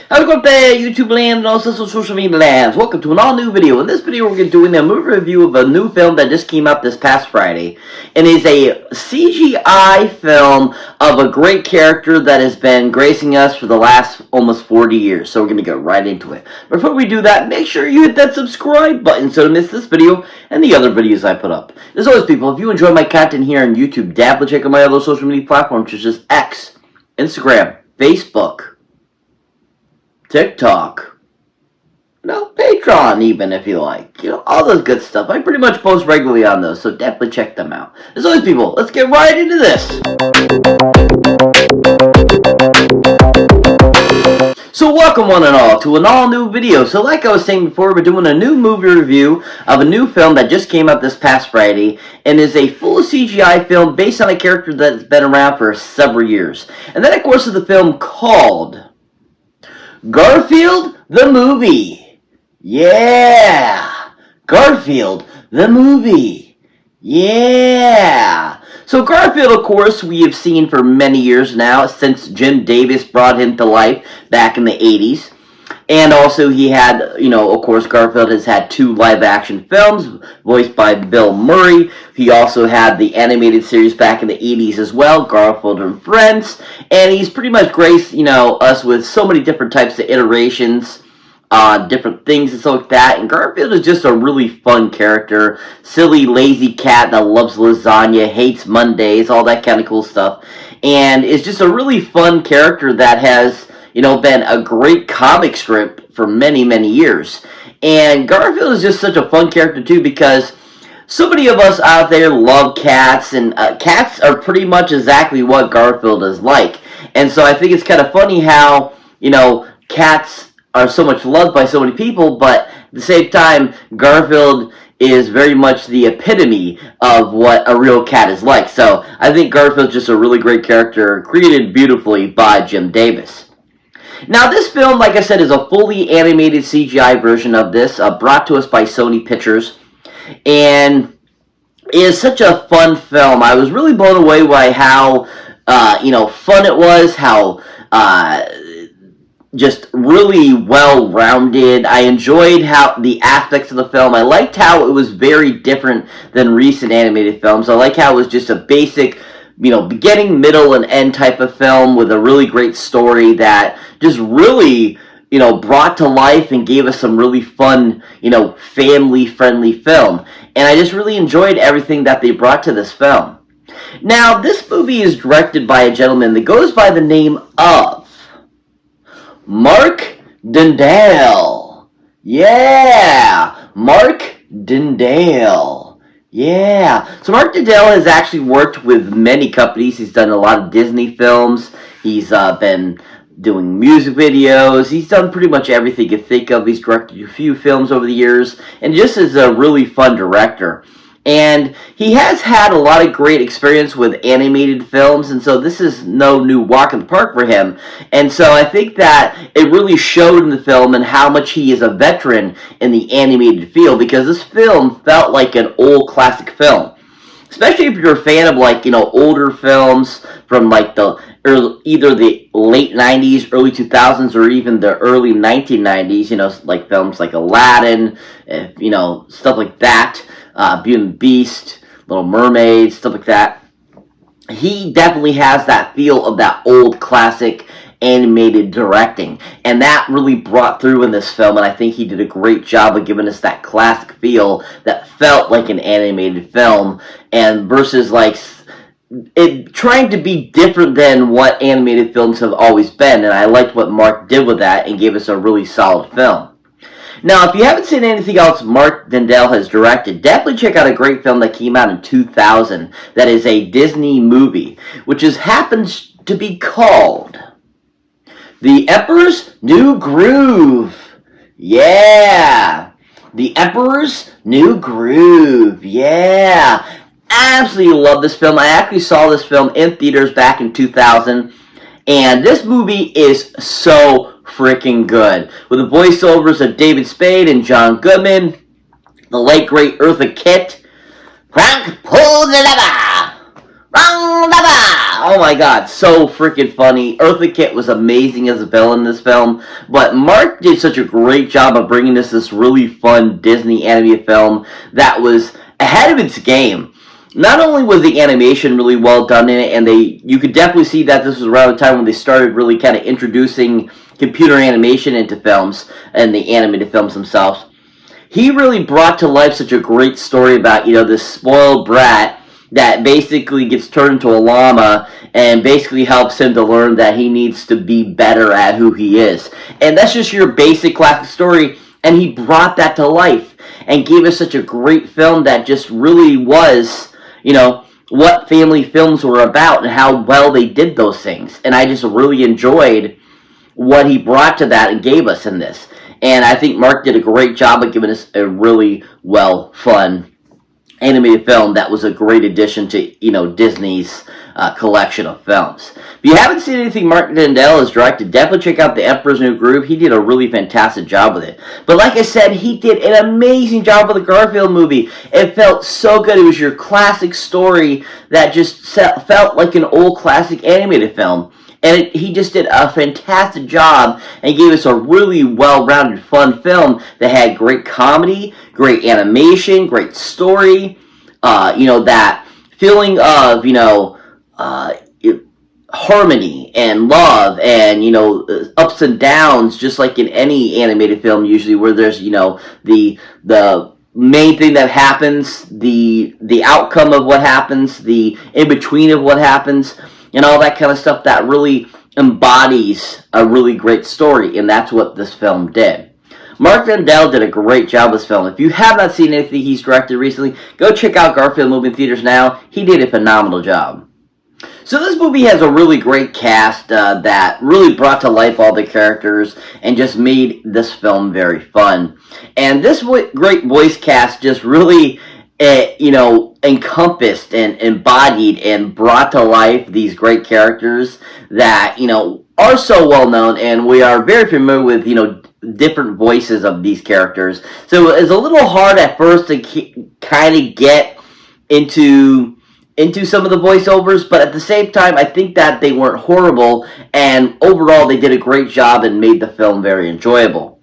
How's it going today, YouTube land and also social media lands? Welcome to an all-new video. In this video, we're doing a movie review of a new film that just came out this past Friday. It is a CGI film of a great character that has been gracing us for the last almost 40 years. So we're going to get right into it. Before we do that, make sure you hit that subscribe button so you don't miss this video and the other videos I put up. As always, people, if you enjoy my content here on YouTube, definitely check out my other social media platforms, such as X, Instagram, Facebook, TikTok, Patreon even if you like. All those good stuff. I pretty much post regularly on those, so definitely check them out. As always, people, let's get right into this. So welcome one and all to an all-new video. So like I was saying before, we're doing a new movie review of a new film that just came out this past Friday and is a full CGI film based on a character that's been around for several years. And that, of course, is the film called Garfield the Movie. Yeah! Garfield the Movie. Yeah! So Garfield, of course, we have seen for many years now, since Jim Davis brought him to life back in the 80s. And also he had, of course, Garfield has had 2 live-action films voiced by Bill Murray. He also had the animated series back in the 80s as well, Garfield and Friends. And he's pretty much graced, us with so many different types of iterations on different things and stuff like that. And Garfield is just a really fun character. Silly, lazy cat that loves lasagna, hates Mondays, all that kind of cool stuff. And is just a really fun character that has been a great comic strip for many, many years. And Garfield is just such a fun character, too, because so many of us out there love cats, and cats are pretty much exactly what Garfield is like. And so I think it's kind of funny how, cats are so much loved by so many people, but at the same time, Garfield is very much the epitome of what a real cat is like. So I think Garfield's just a really great character, created beautifully by Jim Davis. Now, this film, like I said, is a fully animated CGI version of this, brought to us by Sony Pictures, and is such a fun film. I was really blown away by how, fun it was, how, just really well-rounded. I enjoyed how the aspects of the film. I liked how it was very different than recent animated films. I like how it was just a basic, beginning, middle, and end type of film with a really great story that just really, brought to life and gave us some really fun, family-friendly film. And I just really enjoyed everything that they brought to this film. Now, this movie is directed by a gentleman that goes by the name of Mark Dindale. Yeah! Mark Dindale. Yeah. So Mark Dindale has actually worked with many companies. He's done a lot of Disney films. He's been doing music videos. He's done pretty much everything you think of. He's directed a few films over the years, and just is a really fun director. And he has had a lot of great experience with animated films, and so this is no new walk in the park for him. And so I think that it really showed in the film and how much he is a veteran in the animated field, because this film felt like an old classic film. Especially if you're a fan of older films from either the late 90s, early 2000s, or even the early 1990s, like films like Aladdin, stuff like that. Beauty and the Beast, Little Mermaid, stuff like that. He definitely has that feel of that old classic animated directing, and that really brought through in this film, and I think he did a great job of giving us that classic feel that felt like an animated film, and versus it trying to be different than what animated films have always been, and I liked what Mark did with that and gave us a really solid film. Now, if you haven't seen anything else Mark Dindale has directed, definitely check out a great film that came out in 2000 that is a Disney movie, which happens to be called The Emperor's New Groove. Yeah! The Emperor's New Groove. Yeah! Absolutely love this film. I actually saw this film in theaters back in 2000, and this movie is so freaking good. With the voiceovers of David Spade and John Goodman, the late great Eartha Kitt. Crank, pull the lever! Oh my god, so freaking funny. Eartha Kitt was amazing as a villain in this film, but Mark did such a great job of bringing us this really fun Disney animated film that was ahead of its game. Not only was the animation really well done in it, and you could definitely see that this was around the time when they started really kind of introducing computer animation into films and the animated films themselves. He really brought to life such a great story about, this spoiled brat that basically gets turned into a llama and basically helps him to learn that he needs to be better at who he is. And that's just your basic classic story, and he brought that to life and gave us such a great film that just really was, what family films were about and how well they did those things. And I just really enjoyed what he brought to that and gave us in this. And I think Mark did a great job of giving us a really fun animated film that was a great addition to, Disney's collection of films. If you haven't seen anything Mark Dindal has directed, definitely check out The Emperor's New Groove. He did a really fantastic job with it. But like I said, he did an amazing job with the Garfield movie. It felt so good. It was your classic story that just felt like an old classic animated film. And he just did a fantastic job and gave us a really well-rounded, fun film that had great comedy, great animation, great story, that feeling of, harmony and love and, ups and downs, just like in any animated film usually, where there's, the main thing that happens, the outcome of what happens, the in-between of what happens, and all that kind of stuff that really embodies a really great story, and that's what this film did. Mark Dindal did a great job with this film. If you have not seen anything he's directed recently, go check out Garfield movie in theaters now. He did a phenomenal job. So this movie has a really great cast that really brought to life all the characters and just made this film very fun. And this great voice cast just really encompassed and embodied and brought to life these great characters that, are so well known, and we are very familiar with, different voices of these characters. So it's a little hard at first to kind of get into some of the voiceovers, but at the same time, I think that they weren't horrible, and overall they did a great job and made the film very enjoyable.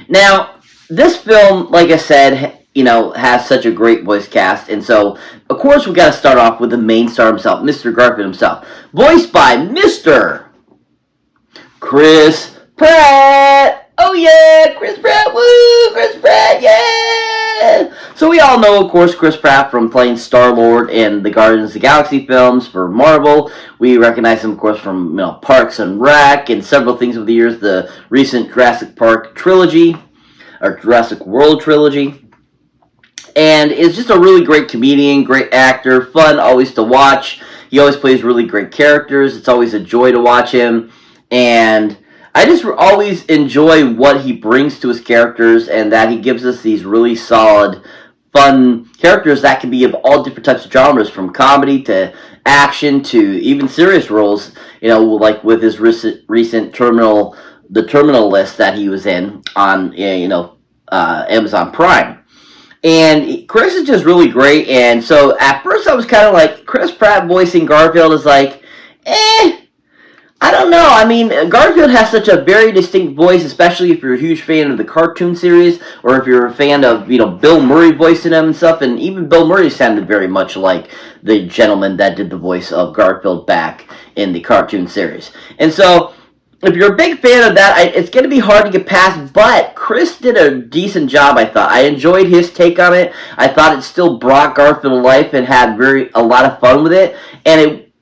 Now, this film, like I said, has such a great voice cast, and so, of course, we got to start off with the main star himself, Mr. Garfield himself, voiced by Mr. Chris Pratt. Oh yeah, Chris Pratt, woo, Chris Pratt, yeah! So we all know, of course, Chris Pratt from playing Star-Lord in the Guardians of the Galaxy films for Marvel. We recognize him, of course, from Parks and Rec and several things over the years, the recent Jurassic Park trilogy, or Jurassic World trilogy. And is just a really great comedian, great actor, fun always to watch. He always plays really great characters. It's always a joy to watch him. And I just always enjoy what he brings to his characters, and that he gives us these really solid, fun characters that can be of all different types of genres, from comedy to action to even serious roles, like with his recent The Terminal List that he was in on, Amazon Prime. And Chris is just really great, and so at first I was kind of like, Chris Pratt voicing Garfield is like, I don't know. I mean, Garfield has such a very distinct voice, especially if you're a huge fan of the cartoon series, or if you're a fan of, Bill Murray voicing him and stuff, and even Bill Murray sounded very much like the gentleman that did the voice of Garfield back in the cartoon series. And so, if you're a big fan of that, it's going to be hard to get past, but Chris did a decent job, I thought. I enjoyed his take on it. I thought it still brought Garfield to life and had a lot of fun with it. And it,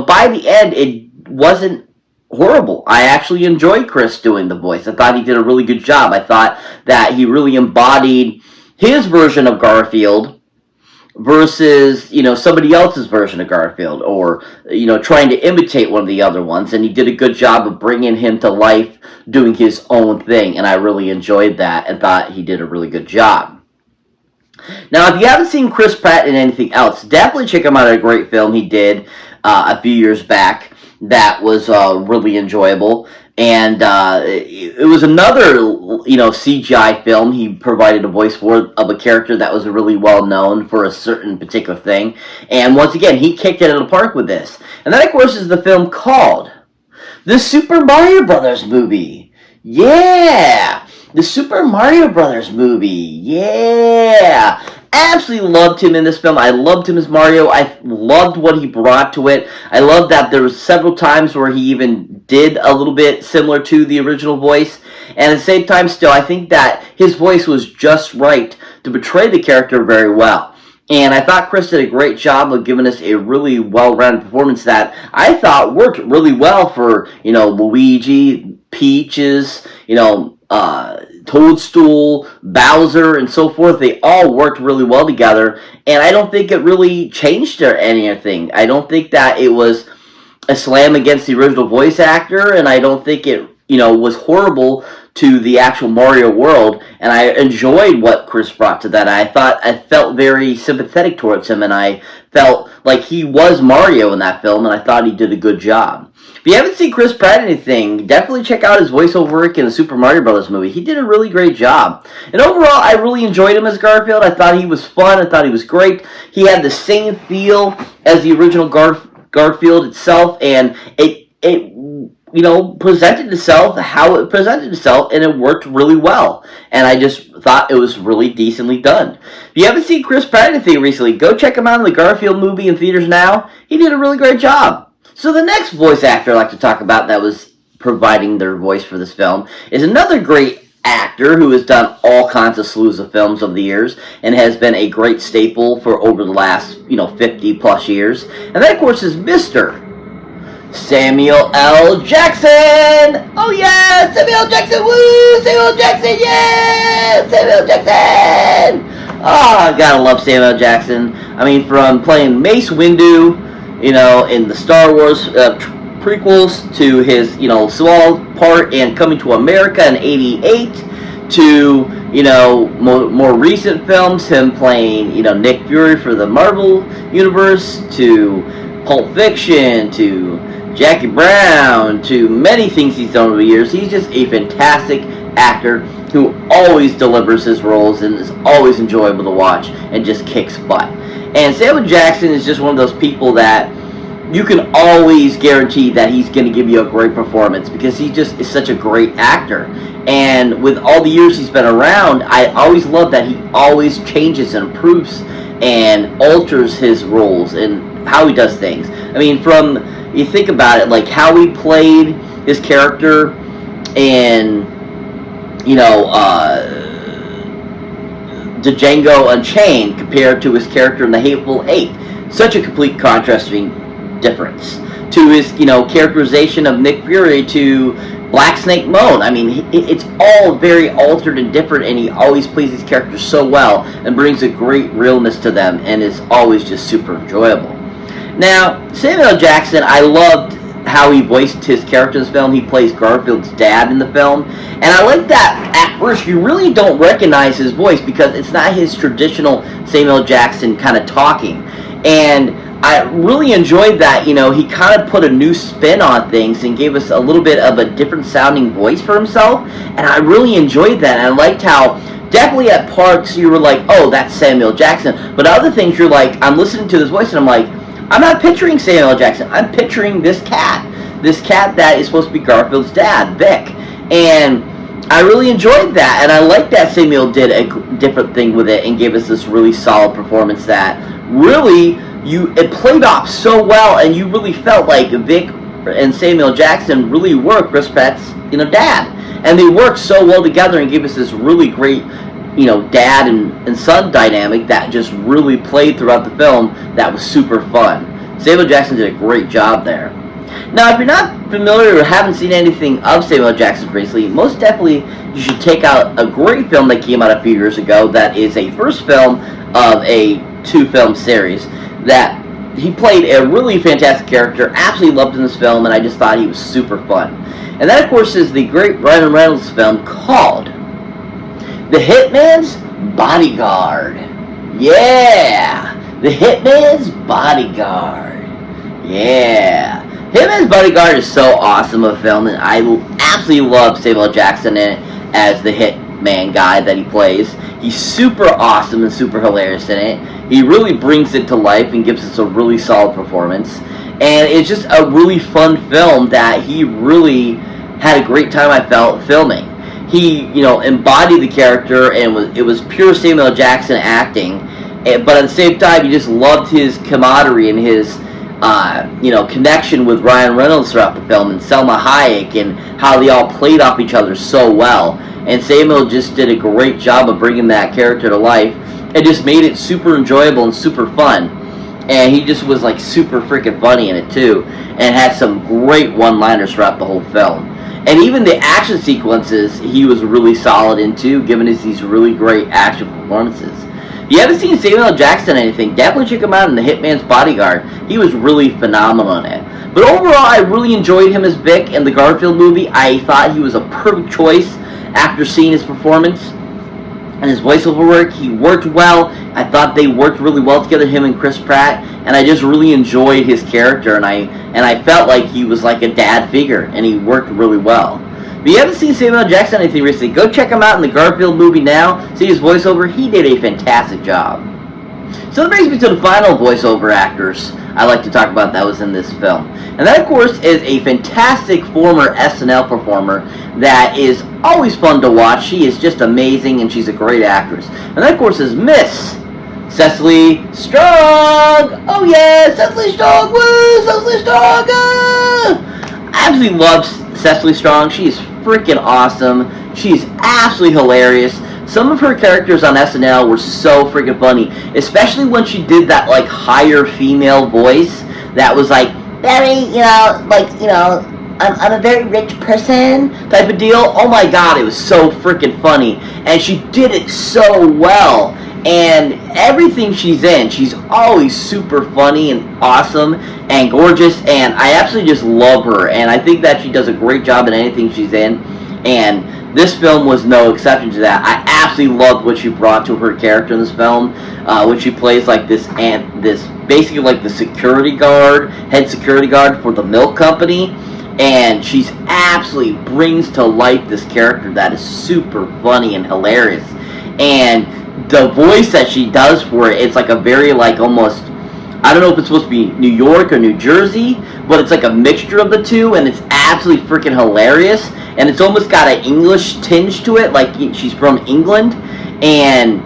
by the end, it wasn't horrible. I actually enjoyed Chris doing the voice. I thought he did a really good job. I thought that he really embodied his version of Garfield versus, somebody else's version of Garfield, or, trying to imitate one of the other ones, and he did a good job of bringing him to life, doing his own thing, and I really enjoyed that, and thought he did a really good job. Now, if you haven't seen Chris Pratt in anything else, definitely check him out in a great film he did a few years back that was really enjoyable. And it was another, CGI film he provided a voice for, of a character that was really well known for a certain particular thing. And once again, he kicked it out of the park with this. And that, of course, is the film called The Super Mario Brothers Movie. Yeah! The Super Mario Brothers movie. Yeah! Absolutely loved him in this film. I loved him as Mario. I loved what he brought to it. I loved that there was several times where he even did a little bit similar to the original voice. And at the same time, still, I think that his voice was just right to portray the character very well. And I thought Chris did a great job of giving us a really well-rounded performance that I thought worked really well for, Luigi, Peaches, Toadstool, Bowser, and so forth. They all worked really well together, and I don't think it really changed anything. I don't think that it was a slam against the original voice actor, and I don't think it, was horrible to the actual Mario world, and I enjoyed what Chris brought to that. I felt very sympathetic towards him, and I felt like he was Mario in that film, and I thought he did a good job. If you haven't seen Chris Pratt anything, definitely check out his voiceover work in the Super Mario Brothers movie. He did a really great job. And overall, I really enjoyed him as Garfield. I thought he was fun. I thought he was great. He had the same feel as the original Garfield itself, and it presented itself how it presented itself, and it worked really well. And I just thought it was really decently done. If you haven't seen Chris Pratt anything recently, go check him out in the Garfield movie in theaters now. He did a really great job. So the next voice actor I'd like to talk about that was providing their voice for this film is another great actor who has done all kinds of slews of films over the years and has been a great staple for over the last, 50 plus years. And that, of course, is Mr. Samuel L. Jackson! Oh yeah! Samuel L. Jackson! Woo! Samuel L. Jackson! Yeah! Samuel L. Jackson! Oh, I gotta love Samuel L. Jackson. I mean, from playing Mace Windu, in the Star Wars prequels, to his, small part in Coming to America in '88, to, more recent films, him playing, Nick Fury for the Marvel Universe, to Pulp Fiction, to Jackie Brown, to many things he's done over the years. He's just a fantastic actor who always delivers his roles and is always enjoyable to watch and just kicks butt. And Samuel Jackson is just one of those people that you can always guarantee that he's going to give you a great performance because he just is such a great actor. And with all the years he's been around, I always love that he always changes and improves and alters his roles and how he does things. I mean, you think about it, like how he played his character in, Django Unchained compared to his character in The Hateful Eight. Such a complete contrasting difference. To his, characterization of Nick Fury to Black Snake Moan. I mean, it's all very altered and different, and he always plays these characters so well and brings a great realness to them and is always just super enjoyable. Now, Samuel L. Jackson, I loved how he voiced his character in this film. He plays Garfield's dad in the film. And I like that at first you really don't recognize his voice because it's not his traditional Samuel L. Jackson kind of talking. And I really enjoyed that, he kind of put a new spin on things and gave us a little bit of a different sounding voice for himself. And I really enjoyed that. And I liked how definitely at parts you were like, oh, that's Samuel Jackson. But other things you're like, I'm listening to this voice and I'm like, I'm not picturing Samuel L. Jackson. I'm picturing this cat. This cat that is supposed to be Garfield's dad, Vic. And I really enjoyed that. And I like that Samuel did a different thing with it and gave us this really solid performance that really, it played off so well. And you really felt like Vic and Samuel Jackson really were Chris Pratt's, dad. And they worked so well together and gave us this really great dad and son dynamic that just really played throughout the film that was super fun. Samuel Jackson did a great job there. Now, if you're not familiar or haven't seen anything of Samuel Jackson recently, most definitely you should take out a great film that came out a few years ago that is a first film of a 2-film series that he played a really fantastic character. Absolutely loved in this film, and I just thought he was super fun. And that, of course, is the great Ryan Reynolds film called The Hitman's Bodyguard. Yeah! The Hitman's Bodyguard. Yeah. Him as Bodyguard is so awesome of a film, and I absolutely love Samuel L. Jackson in it as the hitman guy that he plays. He's super awesome and super hilarious in it. He really brings it to life and gives us a really solid performance. And it's just a really fun film that he really had a great time, I felt, filming. He, embodied the character, and it was pure Samuel L. Jackson acting. But at the same time, you just loved his camaraderie and his, connection with Ryan Reynolds throughout the film, and Selma Hayek, and how they all played off each other so well. And Samuel just did a great job of bringing that character to life. It just made it super enjoyable and super fun. And he just was like super freaking funny in it too, and had some great one-liners throughout the whole film. And even the action sequences, he was really solid in too, giving us these really great action performances. If you haven't seen Samuel L. Jackson or anything, definitely check him out in The Hitman's Bodyguard. He was really phenomenal in it. But overall, I really enjoyed him as Vic in the Garfield movie. I thought he was a perfect choice after seeing his performance and his voiceover work. He worked well. I thought they worked really well together, him and Chris Pratt, and I just really enjoyed his character, and I felt like he was like a dad figure, and he worked really well. If you haven't seen Samuel L. Jackson anything recently, go check him out in the Garfield movie now. See his voiceover. He did a fantastic job. So that brings me to the final voiceover actors I like to talk about that was in this film. And that, of course, is a fantastic former SNL performer that is always fun to watch. She is just amazing, and she's a great actress. And that, of course, is Miss Cecily Strong. Oh, yeah, Cecily Strong. Woo, Cecily Strong. I absolutely love Cecily Strong. She is freaking awesome. She's absolutely hilarious. Some of her characters on SNL were so freaking funny, especially when she did that like higher female voice that was like very, I'm a very rich person type of deal. Oh my god, it was so freaking funny, and she did it so well. And everything she's in, she's always super funny and awesome and gorgeous, and I absolutely just love her, and I think that she does a great job in anything she's in, and this film was no exception to that. I absolutely loved what she brought to her character in this film, when she plays like this basically like the head security guard for the milk company, and she's absolutely brings to life this character that is super funny and hilarious, and the voice that she does for it, it's like a very like almost, I don't know if it's supposed to be New York or New Jersey, but it's like a mixture of the two, and it's absolutely freaking hilarious. And it's almost got an English tinge to it, like she's from England, and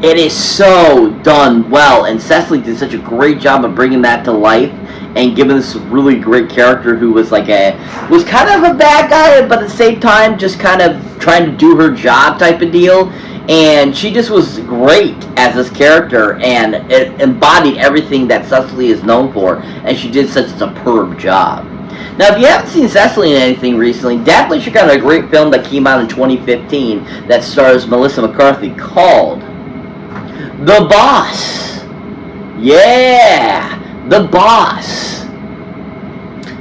it is so done well. And Cecily did such a great job of bringing that to life and giving this really great character who was like was kind of a bad guy, but at the same time just kind of trying to do her job type of deal. And she just was great as this character, and it embodied everything that Cecily is known for, and she did such a superb job. Now, if you haven't seen Cecily in anything recently, definitely check out a great film that came out in 2015 that stars Melissa McCarthy called The Boss. Yeah, The Boss.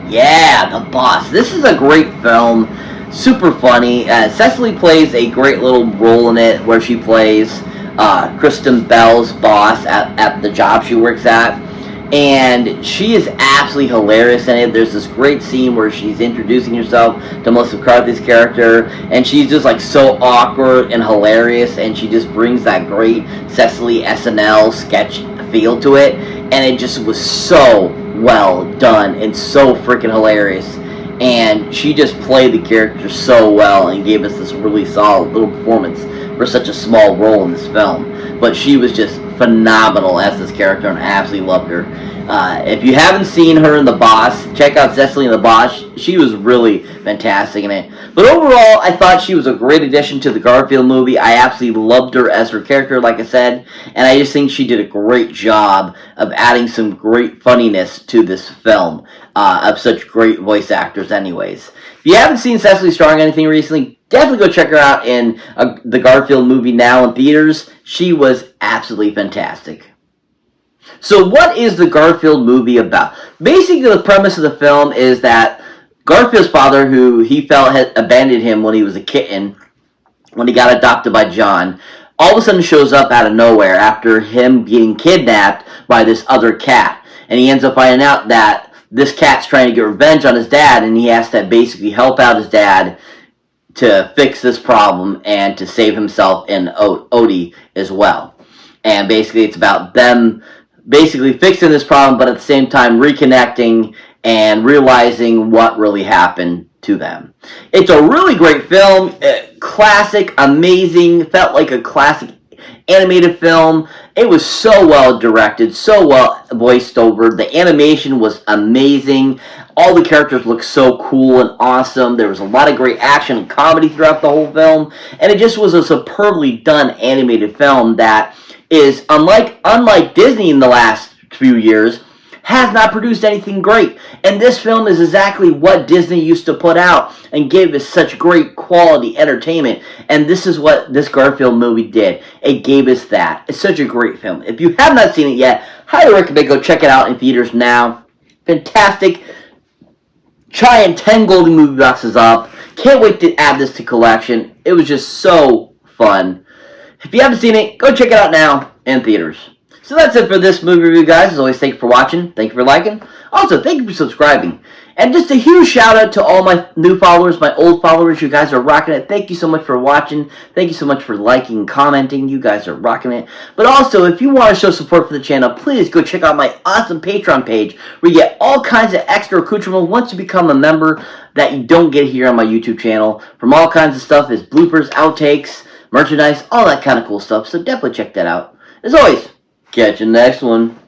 Yeah, The Boss. This is a great film. Super funny. Cecily plays a great little role in it where she plays Kristen Bell's boss at the job she works at. And she is absolutely hilarious in it. There's this great scene where she's introducing herself to Melissa McCarthy's character, and she's just like so awkward and hilarious, and she just brings that great Cecily SNL sketch feel to it, and it just was so well done and so freaking hilarious. And she just played the character so well and gave us this really solid little performance for such a small role in this film. But she was just phenomenal as this character, and I absolutely loved her. If you haven't seen her in The Boss, check out Cecily in The Boss. She was really fantastic in it. But overall, I thought she was a great addition to the Garfield movie. I absolutely loved her as her character, like I said, and I just think she did a great job of adding some great funniness to this film, of such great voice actors anyways. If you haven't seen Cecily Strong anything recently, definitely go check her out in the Garfield movie now in theaters. She was absolutely fantastic. So what is the Garfield movie about? Basically, the premise of the film is that Garfield's father, who he felt had abandoned him when he was a kitten, when he got adopted by John, all of a sudden shows up out of nowhere after him being kidnapped by this other cat. And he ends up finding out that this cat's trying to get revenge on his dad, and he has to basically help out his dad to fix this problem and to save himself and Odie as well. And basically it's about them basically fixing this problem, but at the same time reconnecting and realizing what really happened to them. It's a really great film, classic, amazing, felt like a classic animated film. It was so well directed, so well voiced over. The animation was amazing. All the characters looked so cool and awesome. There was a lot of great action and comedy throughout the whole film, and it just was a superbly done animated film that is unlike Disney in the last few years, has not produced anything great. And this film is exactly what Disney used to put out and gave us such great quality entertainment. And this is what this Garfield movie did. It gave us that. It's such a great film. If you have not seen it yet, highly recommend go check it out in theaters now. Fantastic. Giant 10 golden movie boxes up. Can't wait to add this to collection. It was just so fun. If you haven't seen it, go check it out now in theaters. So that's it for this movie review, guys. As always, thank you for watching. Thank you for liking. Also, thank you for subscribing. And just a huge shout out to all my new followers, my old followers. You guys are rocking it. Thank you so much for watching. Thank you so much for liking and commenting. You guys are rocking it. But also, if you want to show support for the channel, please go check out my awesome Patreon page where you get all kinds of extra accoutrements once you become a member that you don't get here on my YouTube channel. From all kinds of stuff is bloopers, outtakes, merchandise, all that kind of cool stuff. So definitely check that out. As always, catch you next one.